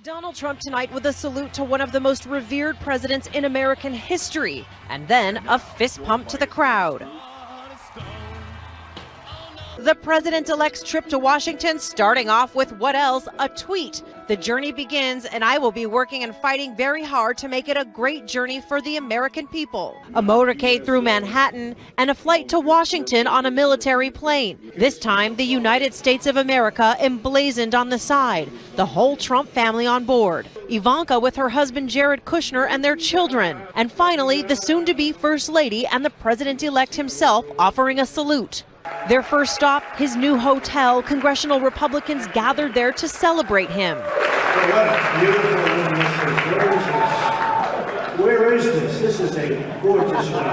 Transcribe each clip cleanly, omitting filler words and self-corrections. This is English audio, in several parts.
Donald Trump tonight with a salute to one of the most revered presidents in American history, and then a fist pump to the crowd. The president-elect's trip to Washington starting off with what else? A tweet. The journey begins, and I will be working and fighting very hard to make it a great journey for the American people. A motorcade through Manhattan and a flight to Washington on a military plane. This time, the United States of America emblazoned on the side. The whole Trump family on board. Ivanka with her husband Jared Kushner and their children. And finally, the soon-to-be First Lady and the president-elect himself offering a salute. Their first stop, his new hotel. Congressional Republicans gathered there to celebrate him. What beautiful room this is. Where is this? This is a gorgeous room.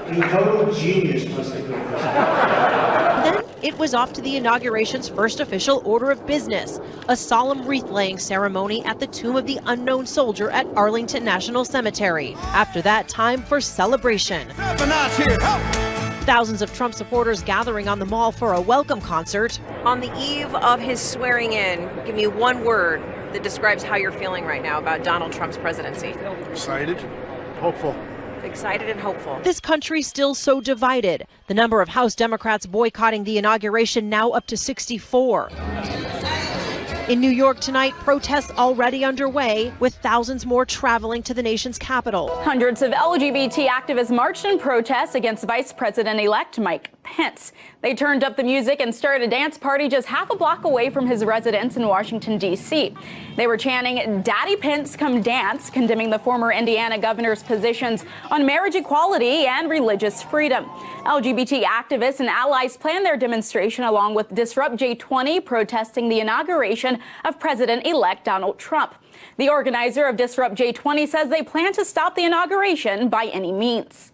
A total genius must have built this. Then it was off to the inauguration's first official order of business, a solemn wreath-laying ceremony at the Tomb of the Unknown Soldier at Arlington National Cemetery. After that, time for celebration. Thousands of Trump supporters gathering on the Mall for a welcome concert. On the eve of his swearing in, give me one word that describes how you're feeling right now about Donald Trump's presidency. Excited, hopeful. Excited and hopeful. This country still so divided. The number of House Democrats boycotting the inauguration now up to 64. In New York tonight, protests already underway, with thousands more traveling to the nation's capital. Hundreds of LGBT activists marched in protest against Vice President-elect Mike Pence. They turned up the music and started a dance party just half a block away from his residence in Washington, D.C. They were chanting, "Daddy Pence, come dance," condemning the former Indiana governor's positions on marriage equality and religious freedom. LGBT activists and allies planned their demonstration along with Disrupt J20 protesting the inauguration of President-elect Donald Trump. The organizer of Disrupt J20 says they plan to stop the inauguration by any means.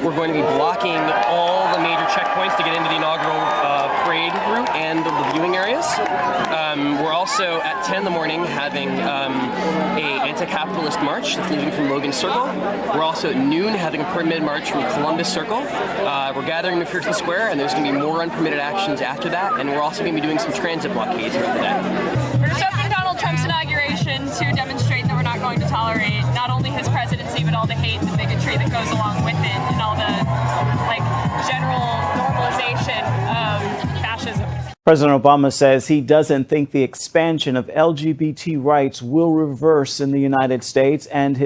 We're going to be blocking all the major checkpoints to get into the inaugural parade route and the viewing areas. We're also at 10 in the morning having a anti-capitalist march that's leaving from Logan Circle. We're also at noon having a permitted march from Columbus Circle. We're gathering in McPherson Square, and there's going to be more unpermitted actions after that, and we're also going to be doing some transit blockades throughout the day. We're stopping Donald Trump's inauguration to demonstrate that we're not going to tolerate not only his presidency, but all the hate and bigotry that goes along with it, and all the general normalization of fascism. President Obama says he doesn't think the expansion of LGBT rights will reverse in the United States. And in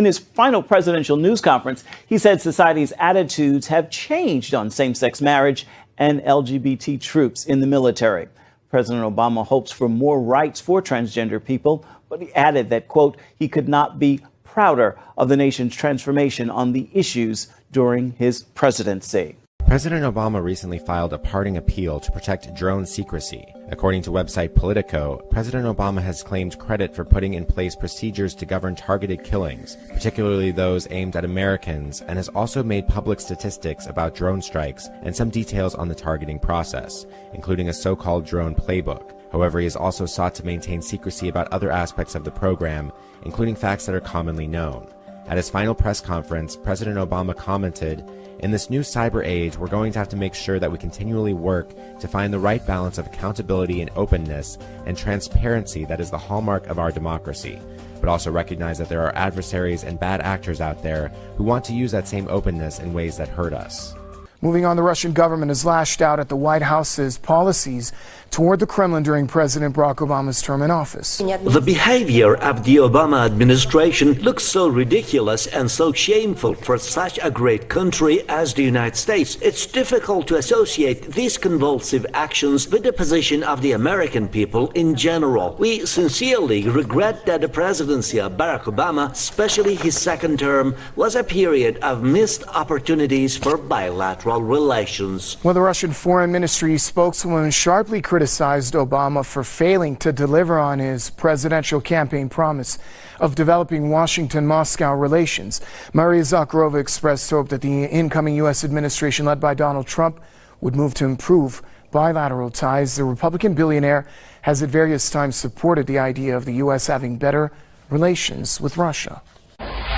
his final presidential news conference, he said society's attitudes have changed on same-sex marriage and LGBT troops in the military. President Obama hopes for more rights for transgender people, but he added that, quote, he could not be prouder of the nation's transformation on the issues during his presidency. President Obama recently filed a parting appeal to protect drone secrecy. According to website Politico, President Obama has claimed credit for putting in place procedures to govern targeted killings, particularly those aimed at Americans, and has also made public statistics about drone strikes and some details on the targeting process, including a so-called drone playbook. However, he has also sought to maintain secrecy about other aspects of the program, including facts that are commonly known. At his final press conference, President Obama commented, "In this new cyber age, we're going to have to make sure that we continually work to find the right balance of accountability and openness and transparency that is the hallmark of our democracy, but also recognize that there are adversaries and bad actors out there who want to use that same openness in ways that hurt us." Moving on, the Russian government has lashed out at the White House's policies toward the Kremlin during President Barack Obama's term in office. The behavior of the Obama administration looks so ridiculous and so shameful for such a great country as the United States. It's difficult to associate these convulsive actions with the position of the American people in general. We sincerely regret that the presidency of Barack Obama, especially his second term, was a period of missed opportunities for bilateral relations. Well, the Russian Foreign Ministry spokeswoman sharply criticized Obama for failing to deliver on his presidential campaign promise of developing Washington-Moscow relations. Maria Zakharova expressed hope that the incoming U.S. administration led by Donald Trump would move to improve bilateral ties. The Republican billionaire has at various times supported the idea of the U.S. having better relations with Russia.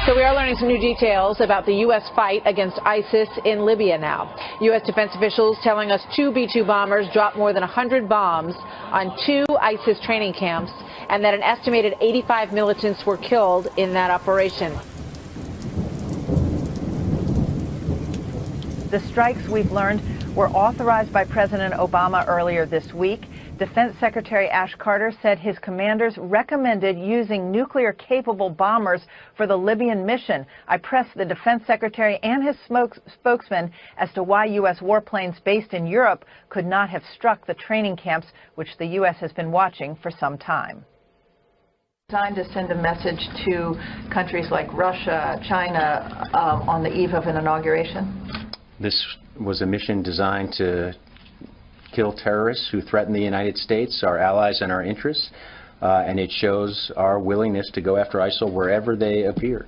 So we are learning some new details about the U.S. fight against ISIS in Libya now. U.S. defense officials telling us 2 B-2 bombers dropped more than 100 bombs on 2 ISIS training camps, and that an estimated 85 militants were killed in that operation. The strikes, we've learned, were authorized by President Obama earlier this week. Defense Secretary Ash Carter said his commanders recommended using nuclear-capable bombers for the Libyan mission. I pressed the Defense Secretary and his spokesman as to why U.S. warplanes based in Europe could not have struck the training camps, which the U.S. has been watching for some time. Designed to send a message to countries like Russia, China, on the eve of an inauguration? This was a mission designed to kill terrorists who threaten the United States, our allies, and our interests, and it shows our willingness to go after ISIL wherever they appear.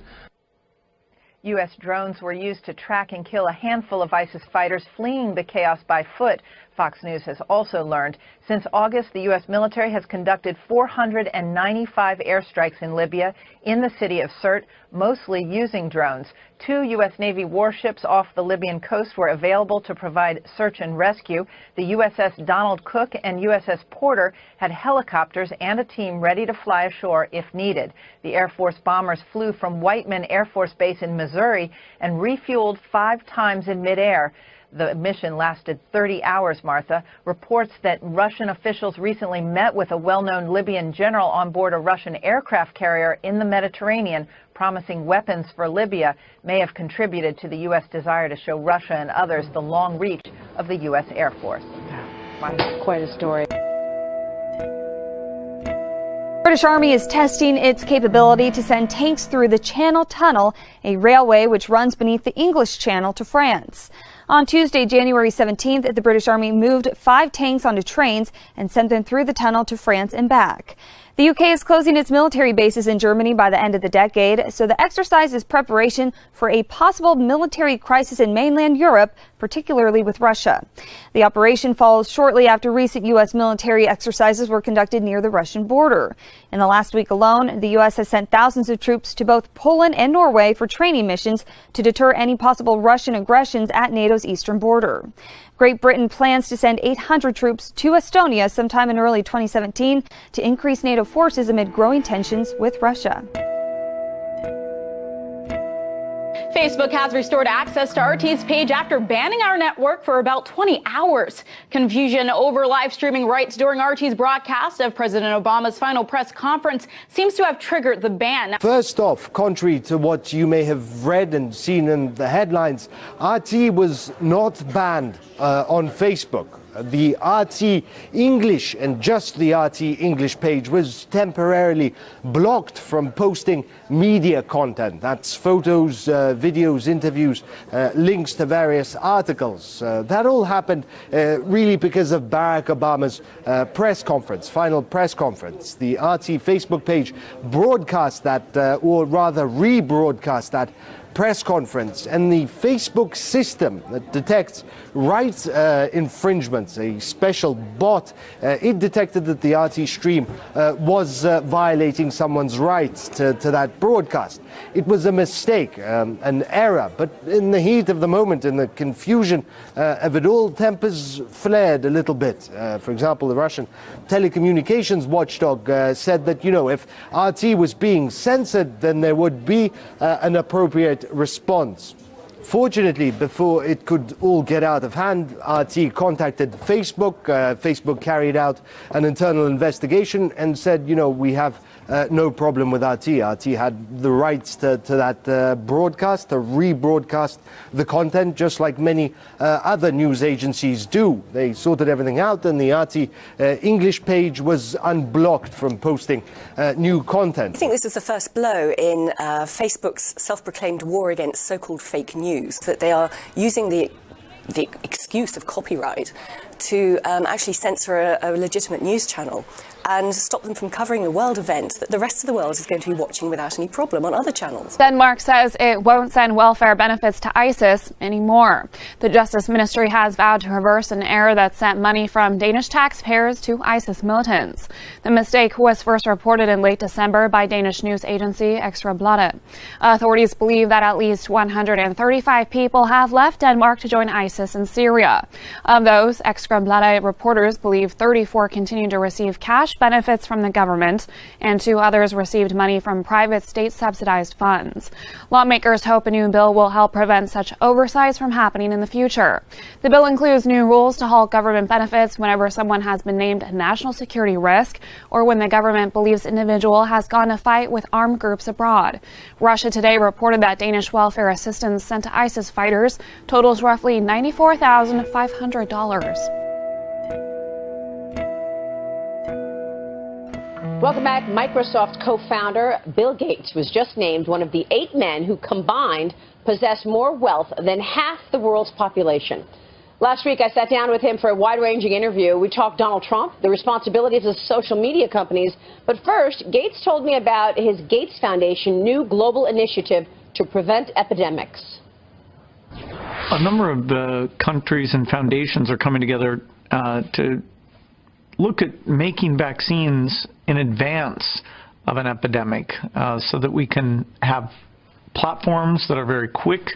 U.S. drones were used to track and kill a handful of ISIS fighters fleeing the chaos by foot. Fox News has also learned since August, the U.S. military has conducted 495 airstrikes in Libya in the city of Sirte, mostly using drones. 2 U.S. Navy warships off the Libyan coast were available to provide search and rescue. The USS Donald Cook and USS Porter had helicopters and a team ready to fly ashore if needed. The Air Force bombers flew from Whiteman Air Force Base in Missouri and refueled 5 times in midair. The mission lasted 30 hours, Martha. Reports that Russian officials recently met with a well-known Libyan general on board a Russian aircraft carrier in the Mediterranean, promising weapons for Libya, may have contributed to the U.S. desire to show Russia and others the long reach of the U.S. Air Force. Quite a story. British Army is testing its capability to send tanks through the Channel Tunnel, a railway which runs beneath the English Channel to France. On Tuesday, January 17th, the British Army moved 5 tanks onto trains and sent them through the tunnel to France and back. The UK is closing its military bases in Germany by the end of the decade, so the exercise is preparation for a possible military crisis in mainland Europe, particularly with Russia. The operation follows shortly after recent U.S. military exercises were conducted near the Russian border. In the last week alone, the U.S. has sent thousands of troops to both Poland and Norway for training missions to deter any possible Russian aggressions at NATO's eastern border. Great Britain plans to send 800 troops to Estonia sometime in early 2017 to increase NATO forces amid growing tensions with Russia. Facebook has restored access to RT's page after banning our network for about 20 hours. Confusion over live streaming rights during RT's broadcast of President Obama's final press conference seems to have triggered the ban. First off, contrary to what you may have read and seen in the headlines, RT was not banned on Facebook. The RT English and just the RT English page was temporarily blocked from posting media content. That's photos, videos, interviews, links to various articles. That all happened really because of Barack Obama's press conference, final press conference. The RT Facebook page broadcast that, or rather rebroadcast that press conference, and the Facebook system that detects rights infringements, a special bot, it detected that the RT stream was violating someone's rights to that broadcast. It was a mistake, an error, but in the heat of the moment, in the confusion of it all, tempers flared a little bit. For example, the Russian telecommunications watchdog said that, you know, if RT was being censored, then there would be an appropriate response. Fortunately, before it could all get out of hand, RT contacted Facebook. Facebook carried out an internal investigation and said, you know, we have no problem with RT. RT had the rights to that broadcast, to rebroadcast the content, just like many other news agencies do. They sorted everything out, and the RT English page was unblocked from posting new content. I think this is the first blow in Facebook's self-proclaimed war against so-called fake news, that they are using the excuse of copyright to actually censor a legitimate news channel and stop them from covering a world event that the rest of the world is going to be watching without any problem on other channels. Denmark says it won't send welfare benefits to ISIS anymore. The Justice Ministry has vowed to reverse an error that sent money from Danish taxpayers to ISIS militants. The mistake was first reported in late December by Danish news agency Ekstra Bladet. Authorities believe that at least 135 people have left Denmark to join ISIS in Syria. Of those, Ekstra Bladet reporters believe 34 continue to receive cash benefits from the government, and 2 others received money from private state-subsidized funds. Lawmakers hope a new bill will help prevent such oversights from happening in the future. The bill includes new rules to halt government benefits whenever someone has been named a national security risk or when the government believes an individual has gone to fight with armed groups abroad. Russia Today reported that Danish welfare assistance sent to ISIS fighters totals roughly $94,500. Welcome back. Microsoft co-founder Bill Gates was just named one of the 8 men who combined possess more wealth than half the world's population. Last week, I sat down with him for a wide-ranging interview. We talked Donald Trump, the responsibilities of social media companies. But first, Gates told me about his Gates Foundation new global initiative to prevent epidemics. A number of countries and foundations are coming together to look at making vaccines in advance of an epidemic so that we can have platforms that are very quick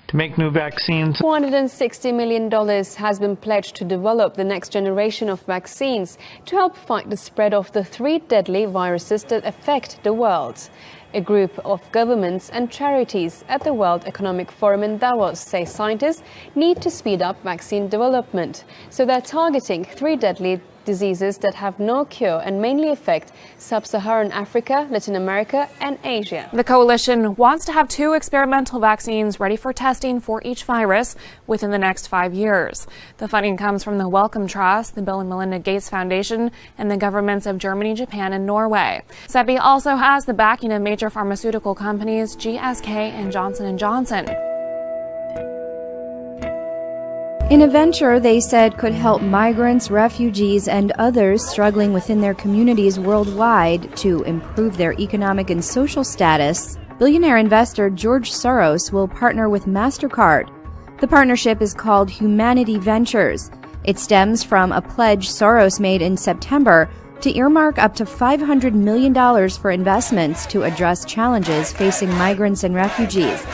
to make new vaccines. $460 million has been pledged to develop the next generation of vaccines to help fight the spread of the 3 deadly viruses that affect the world. A group of governments and charities at the World Economic Forum in Davos say scientists need to speed up vaccine development, so they're targeting 3 deadly diseases that have no cure and mainly affect sub-Saharan Africa, Latin America and Asia. The coalition wants to have 2 experimental vaccines ready for testing for each virus within the next 5 years. The funding comes from the Wellcome Trust, the Bill and Melinda Gates Foundation, and the governments of Germany, Japan and Norway. CEPI also has the backing of major pharmaceutical companies GSK and Johnson & Johnson. In a venture they said could help migrants, refugees, and others struggling within their communities worldwide to improve their economic and social status, billionaire investor George Soros will partner with MasterCard. The partnership is called Humanity Ventures. It stems from a pledge Soros made in September to earmark up to $500 million for investments to address challenges facing migrants and refugees.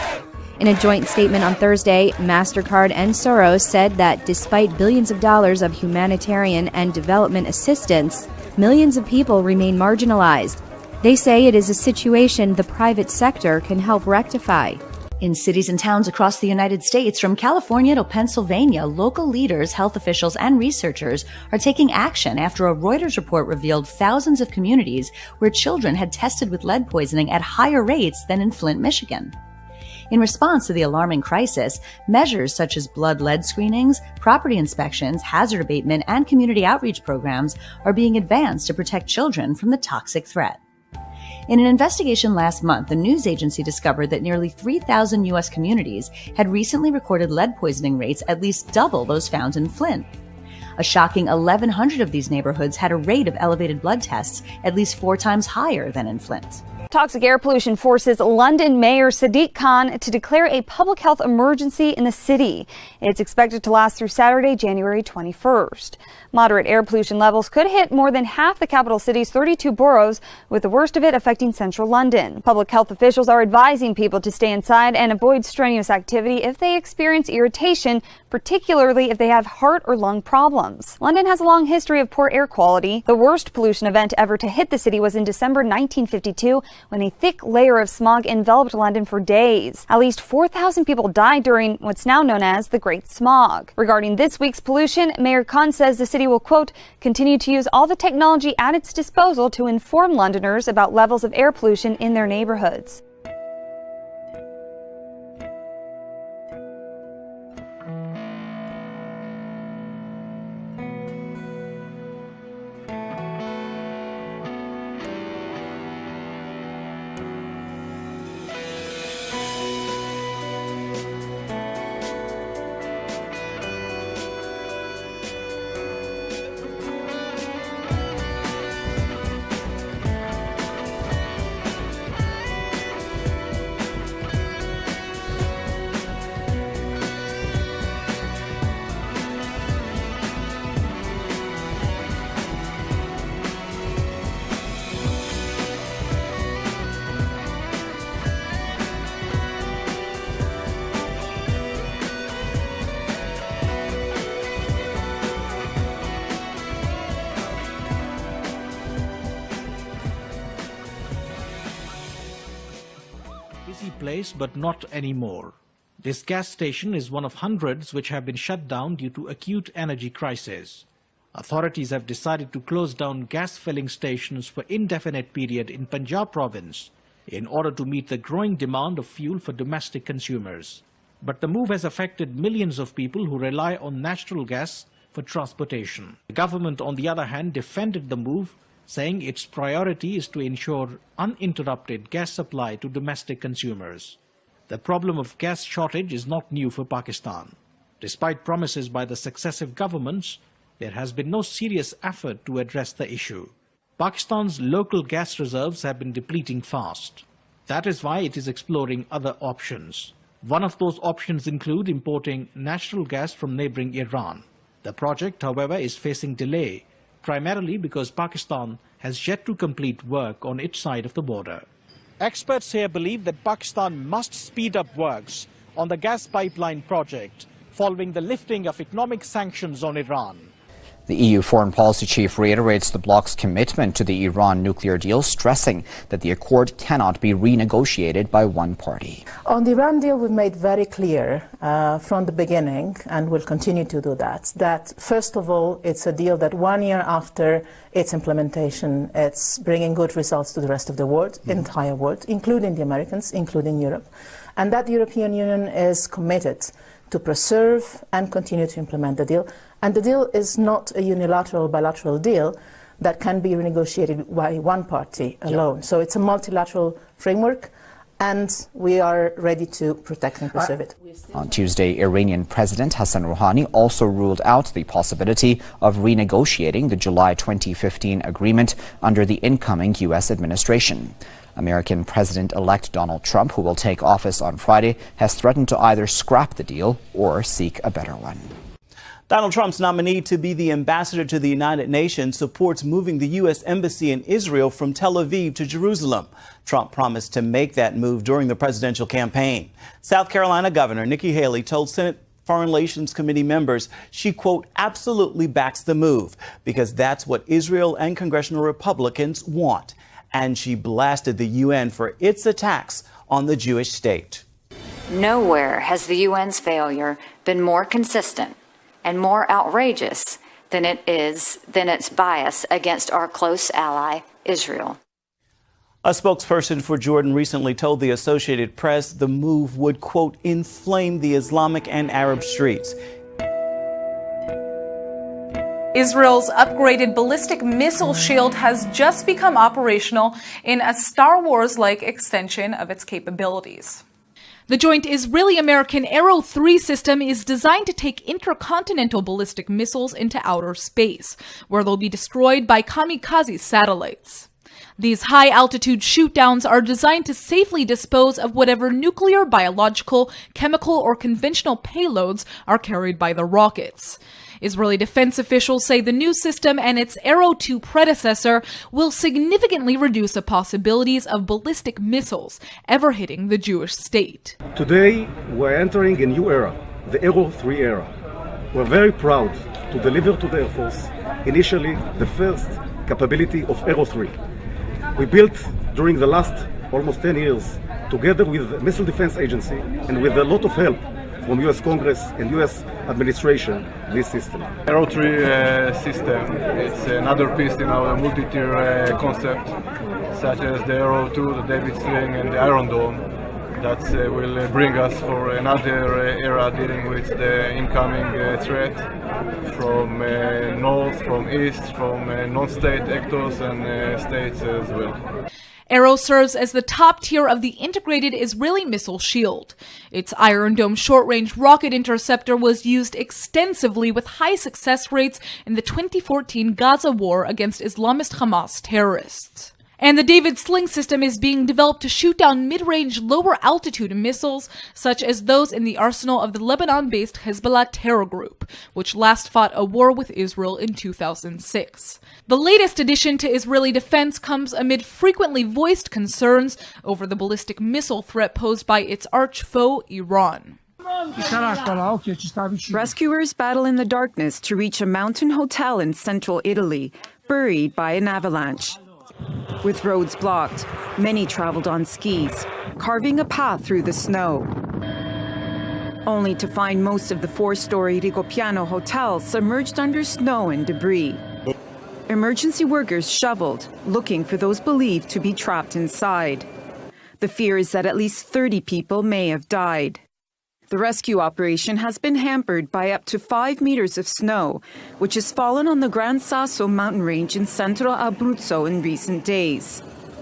In a joint statement on Thursday, MasterCard and Soros said that despite billions of dollars of humanitarian and development assistance, millions of people remain marginalized. They say it is a situation the private sector can help rectify. In cities and towns across the United States, from California to Pennsylvania, local leaders, health officials, and researchers are taking action after a Reuters report revealed thousands of communities where children had tested with lead poisoning at higher rates than in Flint, Michigan. In response to the alarming crisis, measures such as blood lead screenings, property inspections, hazard abatement, and community outreach programs are being advanced to protect children from the toxic threat. In an investigation last month, the news agency discovered that nearly 3,000 U.S. communities had recently recorded lead poisoning rates at least double those found in Flint. A shocking 1,100 of these neighborhoods had a rate of elevated blood tests at least 4 times higher than in Flint. Toxic air pollution forces London Mayor Sadiq Khan to declare a public health emergency in the city. It's expected to last through Saturday, January 21st. Moderate air pollution levels could hit more than half the capital city's 32 boroughs, with the worst of it affecting central London. Public health officials are advising people to stay inside and avoid strenuous activity if they experience irritation, particularly if they have heart or lung problems. London has a long history of poor air quality. The worst pollution event ever to hit the city was in December 1952, when a thick layer of smog enveloped London for days. At least 4,000 people died during what's now known as the Great Smog. Regarding this week's pollution, Mayor Khan says the city will, quote, continue to use all the technology at its disposal to inform Londoners about levels of air pollution in their neighborhoods. place, but not anymore. This gas station is one of hundreds which have been shut down due to acute energy crisis. Authorities have decided to close down gas filling stations for indefinite period in Punjab province in order to meet the growing demand of fuel for domestic consumers. But the move has affected millions of people who rely on natural gas for transportation. The government, on the other hand, defended the move, saying its priority is to ensure uninterrupted gas supply to domestic consumers. The problem of gas shortage is not new for Pakistan. Despite promises by the successive governments, there has been no serious effort to address the issue. Pakistan's local gas reserves have been depleting fast. That is why it is exploring other options. One of those options include importing natural gas from neighboring Iran. The project, however, is facing delay, primarily because Pakistan has yet to complete work on its side of the border. Experts here believe that Pakistan must speed up works on the gas pipeline project following the lifting of economic sanctions on Iran. The EU foreign policy chief reiterates the bloc's commitment to the Iran nuclear deal, stressing that the accord cannot be renegotiated by one party. On the Iran deal, we've made very clear from the beginning, and will continue to do that first of all, it's a deal that 1 year after its implementation, it's bringing good results to the rest of the world, entire world, including the Americans, including Europe, and that the European Union is committed to preserve and continue to implement the deal. And the deal is not a unilateral, bilateral deal that can be renegotiated by one party alone. So it's a multilateral framework, and we are ready to protect and preserve it. On Tuesday, Iranian President Hassan Rouhani also ruled out the possibility of renegotiating the July 2015 agreement under the incoming U.S. administration. American President-elect Donald Trump, who will take office on Friday, has threatened to either scrap the deal or seek a better one. Donald Trump's nominee to be the ambassador to the United Nations supports moving the U.S. Embassy in Israel from Tel Aviv to Jerusalem. Trump promised to make that move during the presidential campaign. South Carolina Governor Nikki Haley told Senate Foreign Relations Committee members she, quote, absolutely backs the move because that's what Israel and congressional Republicans want. And she blasted the UN for its attacks on the Jewish state. Nowhere has the UN's failure been more consistent and more outrageous than its bias against our close ally, Israel. A spokesperson for Jordan recently told the Associated Press the move would, quote, inflame the Islamic and Arab streets. Israel's upgraded ballistic missile shield has just become operational in a Star Wars-like extension of its capabilities. The joint Israeli-American Arrow 3 system is designed to take intercontinental ballistic missiles into outer space, where they'll be destroyed by kamikaze satellites. These high-altitude shoot-downs are designed to safely dispose of whatever nuclear, biological, chemical, or conventional payloads are carried by the rockets. Israeli defense officials say the new system and its Arrow 2 predecessor will significantly reduce the possibilities of ballistic missiles ever hitting the Jewish state. Today, we're entering a new era, the Arrow 3 era. We're very proud to deliver to the Air Force initially the first capability of Arrow 3. We built during the last almost 10 years together with the Missile Defense Agency and with a lot of help from U.S. Congress and U.S. administration, this system. Arrow 3 system, it's another piece in our multi-tier concept, such as the Arrow 2, the David Sling, and the Iron Dome, that will bring us for another era dealing with the incoming threat from north, from east, from non-state actors and states as well. Arrow serves as the top tier of the integrated Israeli missile shield. Its Iron Dome short-range rocket interceptor was used extensively with high success rates in the 2014 Gaza war against Islamist Hamas terrorists. And the David Sling system is being developed to shoot down mid-range, lower-altitude missiles, such as those in the arsenal of the Lebanon-based Hezbollah terror group, which last fought a war with Israel in 2006. The latest addition to Israeli defense comes amid frequently voiced concerns over the ballistic missile threat posed by its arch-foe, Iran. Rescuers battle in the darkness to reach a mountain hotel in central Italy, buried by an avalanche. With roads blocked, many traveled on skis, carving a path through the snow, only to find most of the 4-story Rigopiano hotel submerged under snow and debris. Emergency workers shoveled, looking for those believed to be trapped inside. The fear is that at least 30 people may have died. The rescue operation has been hampered by up to 5 meters of snow, which has fallen on the Gran Sasso mountain range in central Abruzzo in recent days.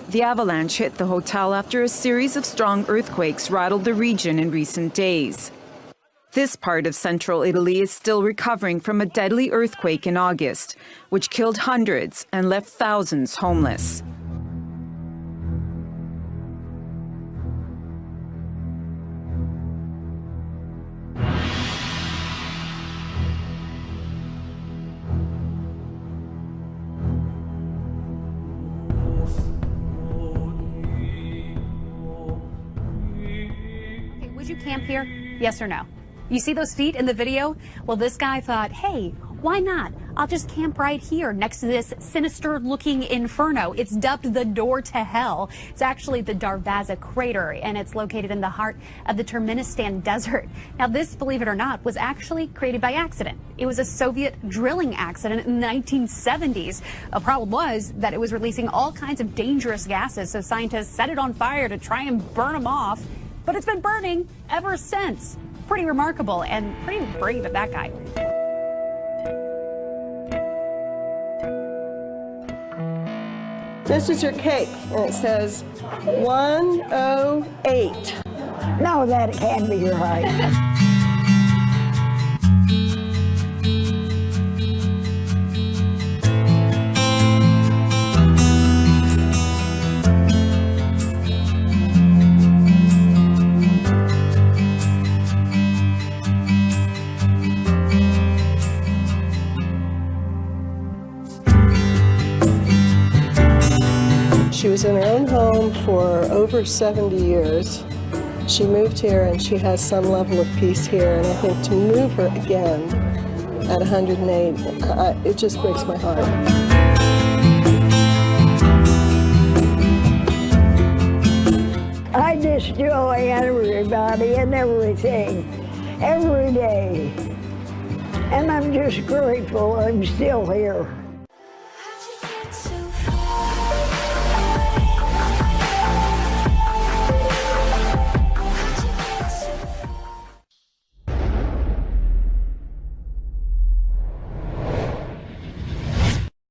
The avalanche hit the hotel after a series of strong earthquakes rattled the region in recent days. This part of central Italy is still recovering from a deadly earthquake in August, which killed hundreds and left thousands homeless. Would you camp here? Yes or no? You see those feet in the video? Well, this guy thought, hey, why not? I'll just camp right here next to this sinister-looking inferno. It's dubbed the door to hell. It's actually the Darvaza crater, and it's located in the heart of the Turkmenistan desert. Now, this, believe it or not, was actually created by accident. It was a Soviet drilling accident in the 1970s. The problem was that it was releasing all kinds of dangerous gases, so scientists set it on fire to try and burn them off. But it's been burning ever since. Pretty remarkable and pretty brave of that guy. This is your cake, and it says 108. No, that can't be right. She was in her own home for over 70 years. She moved here and she has some level of peace here, and I think to move her again at 108, it just breaks my heart. I just joy everybody and everything, every day. And I'm just grateful I'm still here.